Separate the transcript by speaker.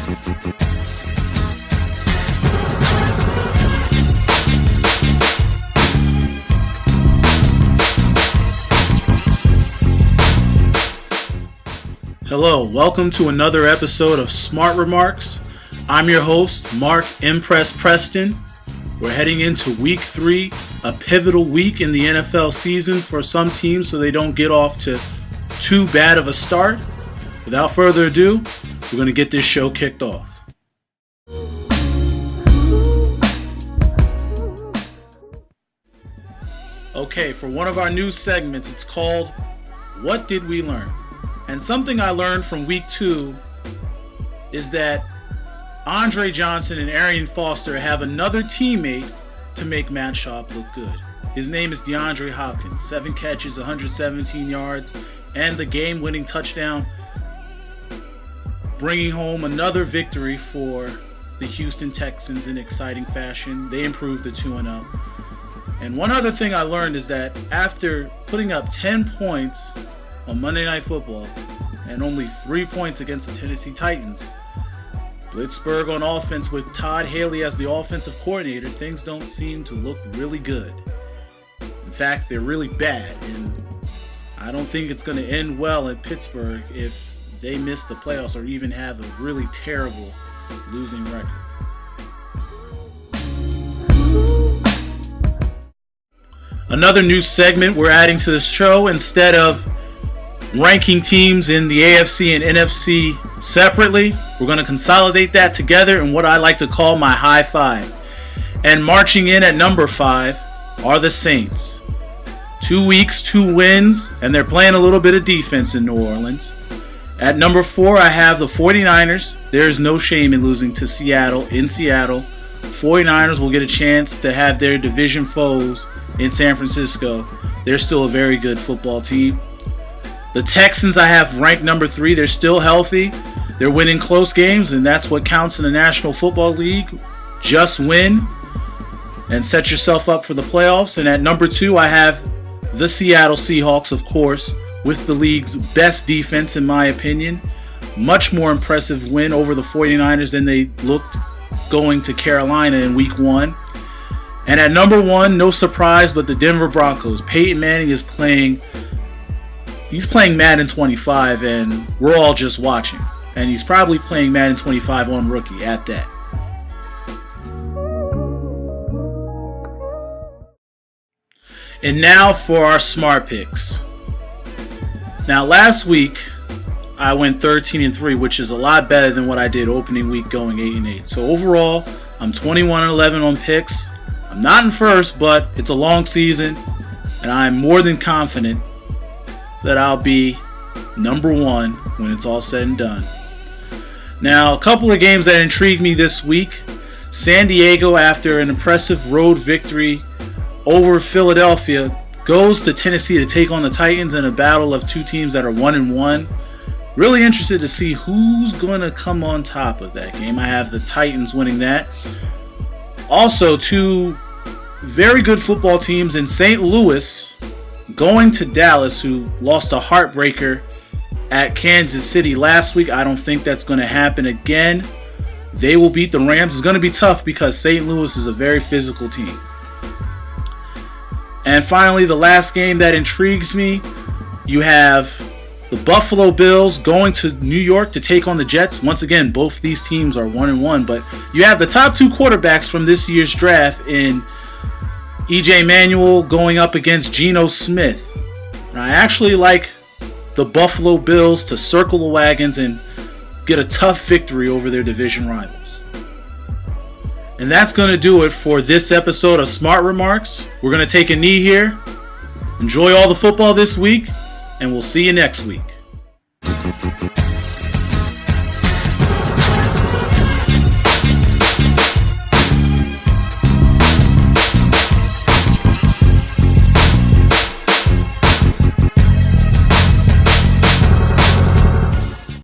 Speaker 1: Hello, welcome to another episode of Smart Remarks. I'm your host, Mark Impress Preston. We're heading into week 3, a pivotal week in the NFL season for some teams so they don't get off to too bad of a start. Without further ado, we're going to get this show kicked off. Okay, for one of our new segments, it's called What Did We Learn? And something I learned from week 2 is that Andre Johnson and Arian Foster have another teammate to make Matt Schaub look good. His name is DeAndre Hopkins, 7 catches, 117 yards, and the game-winning touchdown, bringing home another victory for the Houston Texans in exciting fashion. They improved to 2-0. And one other thing I learned is that after putting up 10 points on Monday Night Football and only 3 points against the Tennessee Titans, Blitzburg on offense with Todd Haley as the offensive coordinator, things don't seem to look really good. In fact, they're really bad, and I don't think it's going to end well in Pittsburgh if they miss the playoffs or even have a really terrible losing record. Another new segment we're adding to the show. Instead of ranking teams in the AFC and NFC separately, we're going to consolidate that together in what I like to call my high five. And marching in at number 5 are the Saints. 2 weeks, 2 wins, and they're playing a little bit of defense in New Orleans. At number 4, I have the 49ers. There's no shame in losing to Seattle in Seattle. 49ers will get a chance to have their division foes in San Francisco. They're still a very good football team. The Texans I have ranked number 3. They're still healthy. They're winning close games, and that's what counts in the National Football League. Just win and set yourself up for the playoffs. And at number 2, I have the Seattle Seahawks, of course, with the league's best defense, in my opinion. Much more impressive win over the 49ers than they looked going to Carolina in week 1. And at number 1, no surprise, but the Denver Broncos. Peyton Manning is playing Madden 25, and we're all just watching. And he's probably playing Madden 25 on rookie at that. And now for our smart picks. Now last week, I went 13-3, which is a lot better than what I did opening week going 8-8. So overall, I'm 21-11 on picks. I'm not in first, but it's a long season, and I'm more than confident that I'll be number 1 when it's all said and done. Now, a couple of games that intrigued me this week. San Diego, after an impressive road victory over Philadelphia, goes to Tennessee to take on the Titans in a battle of 2 teams that are 1-1. Really interested to see who's going to come on top of that game. I have the Titans winning that. Also, 2 very good football teams in St. Louis going to Dallas, who lost a heartbreaker at Kansas City last week. I don't think that's going to happen again. They will beat the Rams. It's going to be tough because St. Louis is a very physical team. And finally, the last game that intrigues me, you have the Buffalo Bills going to New York to take on the Jets. Once again, both these teams are 1-1, but you have the top 2 quarterbacks from this year's draft in E.J. Manuel going up against Geno Smith. And I actually like the Buffalo Bills to circle the wagons and get a tough victory over their division rivals. And that's going to do it for this episode of Smart Remarks. We're going to take a knee here. Enjoy all the football this week, and we'll see you next week.